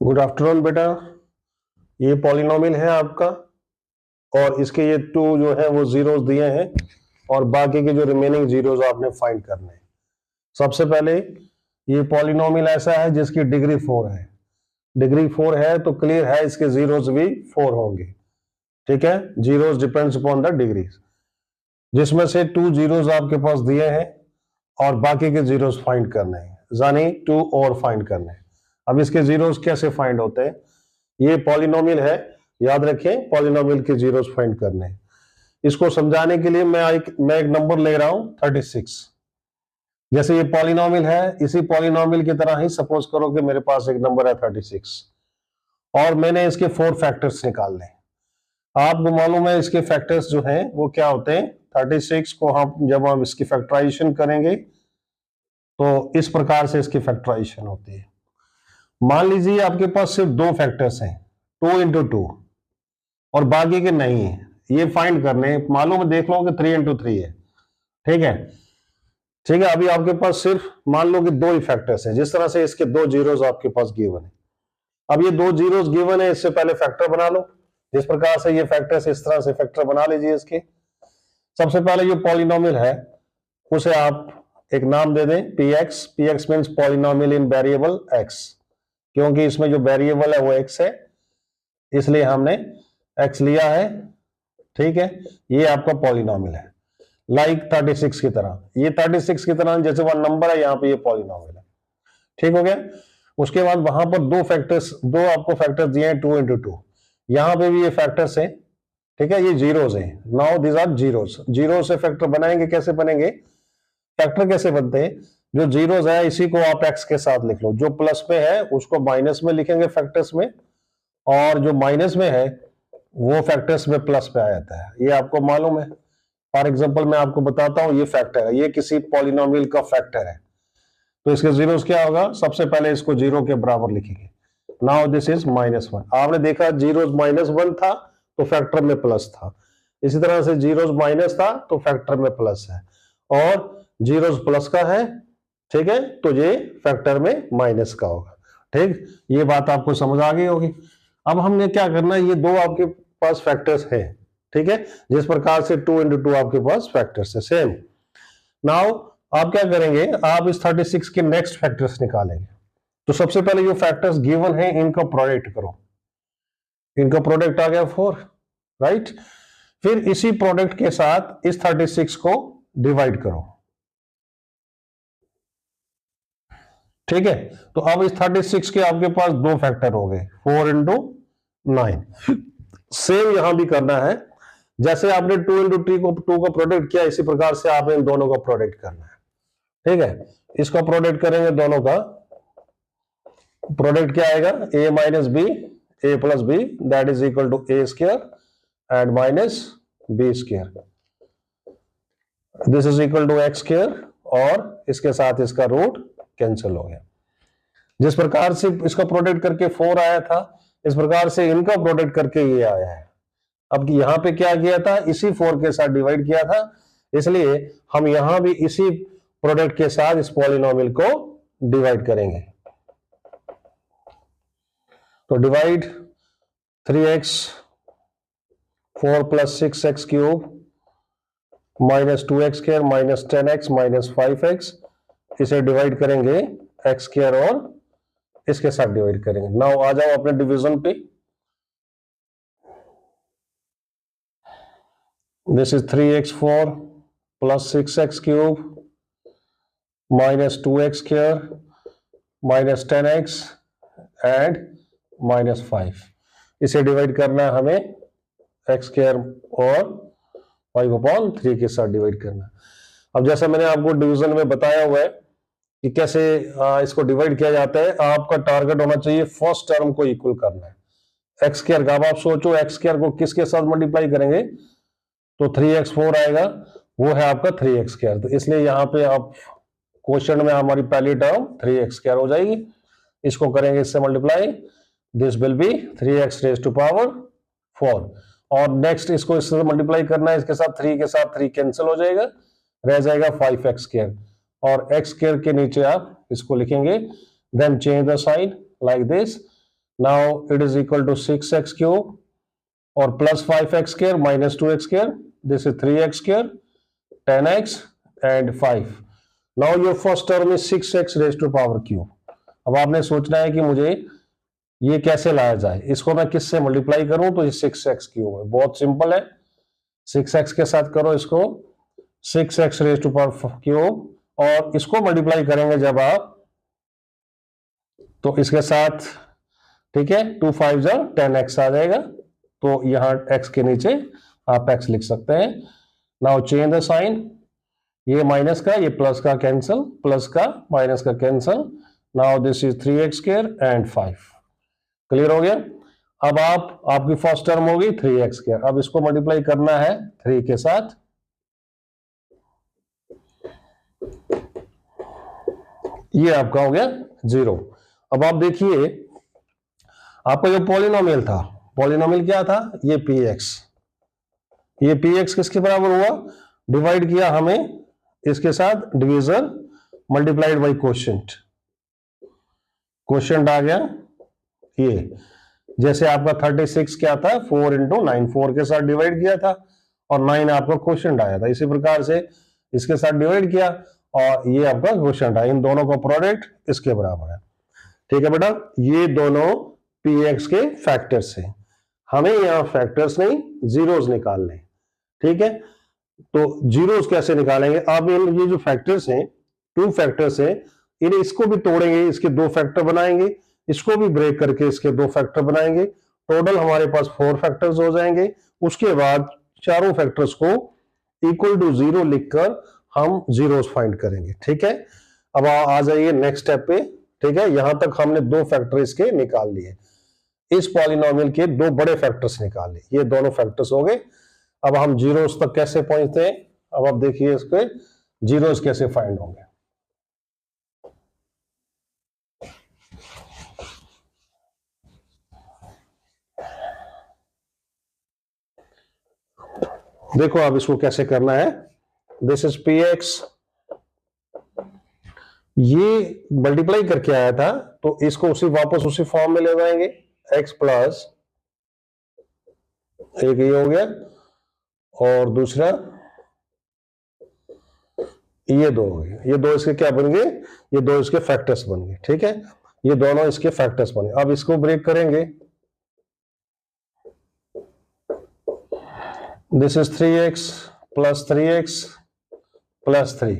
Good afternoon बेटा। ये polynomial है आपका और इसके ये टू जो है वो जीरोस दिए हैं और बाकी के जो रिमेनिंग जीरोस आपने फाइंड करने हैं। सबसे पहले ये पॉलिनोमियल ऐसा है जिसकी डिग्री 4 है। डिग्री 4 है तो क्लियर है इसके जीरोस भी 4 होंगे। ठीक है, zeros depends upon the degree, जिसमें से 2 जीरोस आपके पास दिए हैं और बाकी के जीरोस फाइंड करने हैं, यानी 2 और फाइंड करने हैं। अब इसके जीरोस कैसे फाइंड होते हैं? ये पॉलिनोमियल है, याद रखें पॉलिनोमियल के जीरोस फाइंड करने हैं। इसको समझाने के लिए मैं एक नंबर ले रहा हूं 36। जैसे ये पॉलिनोमियल है, इसी पॉलिनोमियल की तरह ही सपोज करो कि मेरे पास एक नंबर है 36 और मैंने इसके 4 फैक्टर्स निकालने। आपको मालूम है इसके फैक्टर्स जो हैं वो क्या होते हैं। 36 को हम जब हम इसकी फैक्टराइजेशन करेंगे तो इस प्रकार से इसकी फैक्टराइजेशन होती है। मान लीजिए आपके पास सिर्फ 2 फैक्टर्स हैं, 2 इंटू 2 और बाकी के नहीं है, ये फाइंड करने। मालूम है, देख लो कि 3 इंटू 3 है। ठीक है, ठीक है। अभी आपके पास सिर्फ मान लो कि 2 ही फैक्टर्स हैं, जिस तरह से इसके 2 जीरोस आपके पास गिवन है। अब ये 2 जीरोस गिवन है, इससे पहले फैक्टर बना लो। जिस प्रकार से ये फैक्टर्स, इस तरह से फैक्टर बना लीजिए इसके। सबसे पहले जो पॉलिनोमियल है उसे आप एक नाम दे दें px। px मीन्स पॉलिनोमियल इन वेरिएबल x, क्योंकि इसमें जो वेरिएबल है वो x है, इसलिए हमने x लिया है। ठीक है, ये आपका पॉलिनोमियल है, लाइक 36 की तरह। ये 36 की तरह जैसे वह नंबर है, यहाँ पे ये पॉलिनोमियल है। ठीक हो गया। उसके बाद वहां पर 2 फैक्टर्स, 2 आपको फैक्टर्स दिए हैं 2 इंटू 2। यहाँ पे भी ये फैक्टर्स हैं। ठीक है, ये जीरोस हैं। Now this are zeros. Zero से फैक्टर बनाएंगे, कैसे बनेंगे? फैक्टर कैसे बनते हैं? जो जीरोस है इसी को आप x के साथ लिख लो, जो प्लस में है उसको माइनस में लिखेंगे फैक्टर्स में, और जो माइनस में है वो फैक्टर्स में प्लस पे आ जाता है। ये आपको मालूम है। फॉर एग्जांपल मैं आपको बताता हूं, ये फैक्टर है, ये किसी पॉलिनोमियल का फैक्टर है, तो इसके जीरोस क्या होगा? सबसे पहले इसको 0 के बराबर लिखेंगे। Now this is -1। आपने देखा जीरोस -1 था तो फैक्टर में प्लस था, इसी तरह से जीरोस माइनस था तो फैक्टर में प्लस है, और जीरोस प्लस का है, ठीक है, तो ये फैक्टर में माइनस का होगा। ठीक, ये बात आपको समझ आ गई होगी। अब हमने क्या करना है, ये 2 आपके पास फैक्टर्स हैं। ठीक है, जिस प्रकार से 2 इंटू 2 आपके पास फैक्टर्स है, सेम। नाउ आप क्या करेंगे, आप इस 36 के नेक्स्ट फैक्टर्स निकालेंगे। तो सबसे पहले जो फैक्टर्स गिवन है इनका प्रोडक्ट करो। इनका प्रोडक्ट आ गया 4, राइट। फिर इसी प्रोडक्ट के साथ इस 36 को डिवाइड करो। ठीक है, तो अब इस 36 के आपके पास 2 फैक्टर हो गए, 4 इंटू 9। सेम यहां भी करना है, जैसे आपने 2 इंटू 2 का प्रोडक्ट किया, इसी प्रकार से आपने इन दोनों का प्रोडक्ट करना है। ठीक है, इसका प्रोडक्ट करेंगे, दोनों का प्रोडक्ट क्या आएगा? a minus b, a plus b, that is equal to a square and minus b square. This is equal to x square, और इसके साथ इसका रूट कैंसिल हो गया। जिस प्रकार से इसका प्रोडक्ट करके 4 आया था, इस प्रकार से इनका प्रोडक्ट करके ये आया है। अब यहां पे क्या किया था, इसी 4 के साथ डिवाइड किया था, इसलिए हम यहां भी इसी प्रोडक्ट के साथ इस पॉलिनोमियल को डिवाइड करेंगे। तो divide 3x 4 plus 6x cube minus 2x square minus 10x minus 5x, इसे डिवाइड करेंगे x स्क्वायर और इसके साथ डिवाइड करेंगे। नाउ आ जाओ अपने डिवीजन पे। This is 3x4 plus 6x cube minus 2x square minus 10x and minus 5। इसे डिवाइड करना है हमें x स्क्वायर और 5/3 के साथ डिवाइड करना। अब जैसा मैंने आपको डिवीजन में बताया हुआ है कि कैसे इसको डिवाइड किया जाता है, आपका टारगेट होना चाहिए फर्स्ट टर्म को इक्वल करना है। एक्स स्क्वायर का, अब आप सोचो एक्स स्क्वायर को किसके साथ मल्टीप्लाई करेंगे, तो 3x4 आएगा, वो है आपका 3x स्क्वायर। तो इसलिए यहाँ पे आप क्वेश्चन में हमारी पहली टर्म 3x स्क्वायर हो जाएगी। इसको करेंगे इससे multiply, this will be 3x raise to power 4, और नेक्स्ट इसको इससे मल्टीप्लाई करना है, इसके साथ 3 के साथ 3 कैंसिल हो जाएगा, रह जाएगा 5x स्क्वायर, और x स्क्वायर के नीचे आप इसको लिखेंगे, then change the sign like this, now it is equal to 6x cube और plus 5x square minus 2x square, this is 3x square 10x and 5. Now your first term is 6x raise to power cube. अब आपने सोचना है कि मुझे ये कैसे लाया जाए, इसको मैं किससे मल्टीप्लाई करूं तो ये 6x क्यूब है. बहुत सिंपल है, 6x के साथ करो इसको 6x raise to power cube और इसको मल्टीप्लाई करेंगे जब आप तो इसके साथ, ठीक है, 2 5 जा 10x आ जाएगा. तो यहां x के नीचे आप x लिख सकते हैं. नाउ चेंज द साइन, ये माइनस का ये प्लस का कैंसिल, प्लस का माइनस का cancel. Now this is 3x square and 5. Clear हो गया. अब आपकी फर्स्ट टर्म होगी 3x स्क्वायर. अब इसको मल्टीप्लाई करना है 3 के साथ. ये आपका हो गया 0. अब आप देखिए आपका जो पॉलिनोमियल था, पॉलिनोमियल क्या था, ये px. ये px किसके बराबर हुआ, डिवाइड किया हमें इसके साथ division multiplied by quotient. Quotient आ गया ये, जैसे आपका 36 क्या था 4 इंटू 9, 4 के साथ डिवाइड किया था और 9 आपका क्वोशिएंट आया था. इसी प्रकार से इसके साथ डिवाइड किया और ये आपका क्वोशिएंट आया. इन दोनों का प्रोडक्ट इसके बराबर है. ठीक है बेटा, ये दोनों px के फैक्टर्स हैं. हमें यहाँ फैक्टर्स नहीं जीरोस निकालने. ठीक है, तो जीरोस कैसे निकालेंगे. अब ये जो फैक्टर्स हैं, 2 फैक्टर्स हैं, इन्हें इसको भी तोड़ेंगे, इसके 2 फैक्टर बनाएंगे, इसको भी ब्रेक करके इसके 2 फैक्टर बनाएंगे. टोटल हमारे पास 4 फैक्टर्स हो जाएंगे. उसके बाद चारों फैक्टर्स को इक्वल टू 0 लिखकर हम जीरोस फाइंड करेंगे. ठीक है, अब आ जाइए नेक्स्ट स्टेप पे. ठीक है, यहां तक हमने 2 फैक्टर इसके निकाल लिए. इस पॉलिनोमियल के 2 बड़े फैक्टर्स निकाल लिए, ये दोनों फैक्टर्स हो गए. अब हम जीरोस तक कैसे पहुंचते हैं, अब आप देखिए इसके जीरोस कैसे फाइंड होंगे. देखो अब इसको कैसे करना है. दिस इज px, ये मल्टीप्लाई करके आया था तो इसको वापस उसी फॉर्म में ले जाएंगे. x प्लस एक ये हो गया और दूसरा ये 2 हो गए. ये 2 इसके क्या बन गए, ये 2 इसके फैक्टर्स बन गए. ठीक है, ये दोनों इसके फैक्टर्स बने. अब इसको ब्रेक करेंगे. This is 3x plus 3x plus 3.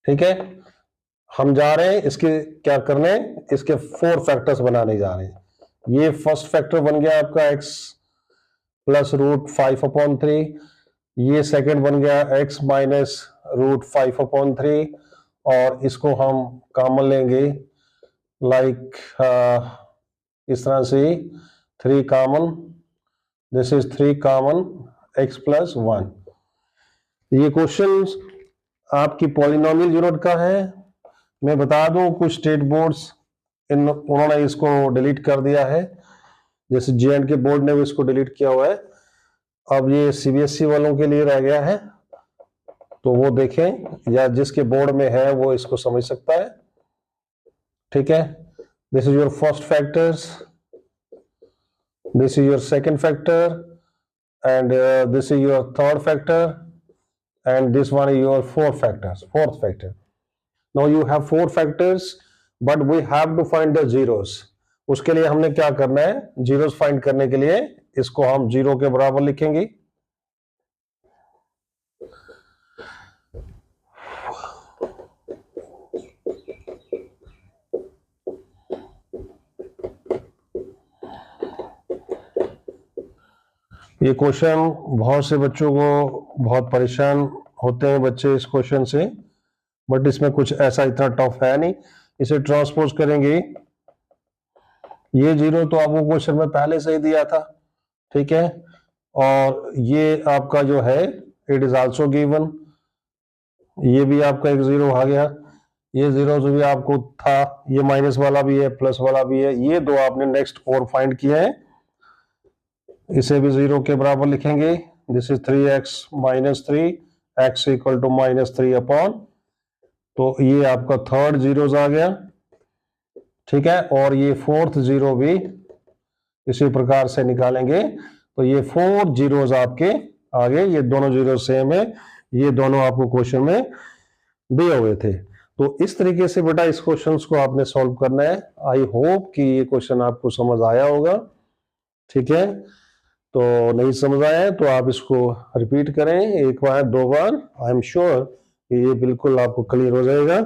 ठीक है, हम जा रहे हैं इसके क्या करने, इसके 4 फैक्टर्स बनाने जा रहे हैं. ये फर्स्ट फैक्टर बन गया आपका x प्लस रूट 5/3. ये सेकंड बन गया x माइनस रूट 5/3 और इसको हम कॉमन लेंगे लाइक इस तरह से 3 common. This is 3 common x plus 1. ये क्वेश्चन आपकी पॉलिनोमियल यूनिट का है. मैं बता दूं कुछ स्टेट बोर्ड्स उन्होंने इसको डिलीट कर दिया है, जैसे जे&के के बोर्ड ने भी इसको डिलीट किया हुआ है. अब ये सीबीएसई वालों के लिए रह गया है, तो वो देखें या जिसके बोर्ड में है वो इसको समझ सकता है. ठीक है, this is your first factors, this is your second factor and this is your third factor and this one is your fourth factor. Now you have 4 factors but we have to find the zeros. उसके लिए हमने क्या करना है, zeros find करने के लिए इसको हम 0 के बराबर लिखेंगे. ये क्वेश्चन बहुत से बच्चों को बहुत परेशान होते हैं बच्चे इस क्वेश्चन से, बट इसमें कुछ ऐसा इतना टफ है नहीं. इसे ट्रांसपोज करेंगे, ये 0 तो आपको क्वेश्चन में पहले से ही दिया था. ठीक है, और ये आपका जो है इट इज आल्सो गिवन, ये भी आपका एक 0 आ गया. ये 0 जो भी आपको था, ये माइनस वाला भी है प्लस वाला भी है. ये 2 आपने नेक्स्ट और फाइंड किए हैं, इसे भी 0 के बराबर लिखेंगे. This is 3x minus 3, x equal to minus 3 upon. तो ये आपका थर्ड जीरोस आ गया. ठीक है, और ये फोर्थ जीरो भी इसी प्रकार से निकालेंगे, तो ये 4 जीरोस आपके आगे, ये दोनों जीरो सेम है, ये दोनों आपको क्वेश्चन में दिए हुए थे। तो इस तरीके से बेटा इस क्वेश्चन को आपने सॉल्व करना है। आई होप कि ये क्वेश्चन आपको समझ आया होगा। ठीक है, तो नहीं समझ आया है तो आप इसको रिपीट करें, एक बार 2 बार, आई एम श्योर कि ये बिल्कुल आपको क्लियर हो जाएगा।